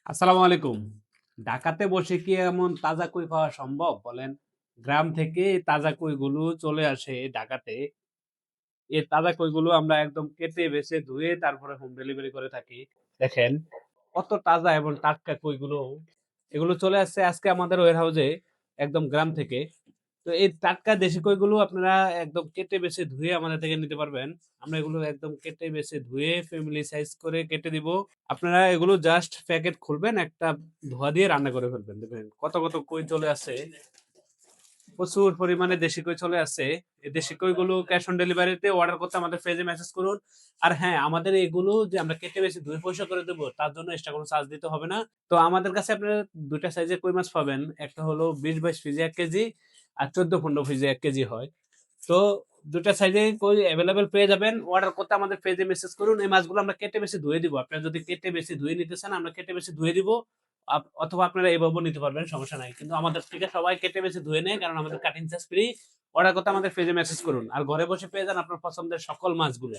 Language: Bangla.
আসসালামু আলাইকুম। ঢাকাতে বসে কি এমন তাজা কই পাওয়া সম্ভব বলেন? গ্রাম থেকে তাজা কইগুলো চলে আসে ঢাকাতে। এই তাজা কইগুলো আমরা একদম কেটে বেছে ধুয়ে তারপরে হোম ডেলিভারি করে থাকি। দেখেন কত তাজা এবং টাটকা কইগুলো। এগুলো চলে আসছে আজকে আমাদের ওয়্যার হাউসে একদম গ্রাম থেকে। তো এই টাটকা দেশি কইগুলো আপনারা একদম কেটে বেছে ধুয়ে আমাদের থেকে নিতে পারবেন। আমরা এগুলো একদম কেটে বেছে ধুয়ে ফ্যামিলি সাইজ করে কেটে দিব। আপনারা এগুলো জাস্ট প্যাকেট খুলবেন, একটা ধোয়া দিয়ে রান্না করে ফেলবেন। দেখবেন কত কই চলে আসছে। প্রচুর পরিমাণে দেশি কই চলে আসছে। এই দেশি কইগুলো ক্যাশ অন ডেলিভারিতে অর্ডার করতে আমাদের পেজে মেসেজ করুন। আর হ্যাঁ, আমাদের এগুলো যে আমরা কেটে বেছে ধুয়ে পরিষ্কার করে দেব, তার জন্য এক্সট্রা কোনো চার্জ দিতে হবে না। তো আমাদের কাছে আপনারা ২ টা সাইজের কই মাছ পাবেন। একটা হলো ২০-২২ ফিজে ১ কেজি আর ১৪-১৫ ফিজে ১ কেজি হয়। তো ২ টা সাইজে কই এভেইলেবল পেয়ে যাবেন। অর্ডার করতে আমাদের পেজে মেসেজ করুন। এই মাছগুলো আমরা কেটে বেছে ধুয়ে দিব। আপনারা যদি কেটে বেছে ধুয়ে নিতে চান, আমরা কেটে বেছে ধুয়ে দিব। অথবা আপনারা এভাবেও নিতে পারবেন, সমস্যা নাই। কিন্তু আমাদের থেকে সবাই কেটে বেছে ধুয়ে নেয়, কারণ আমাদের কাটিং চার্জ ফ্রি। অর্ডার করতে আমাদের পেজে মেসেজ করুন। আর ঘরে বসে পেয়ে যান আপনার পছন্দের সকল মাছগুলো।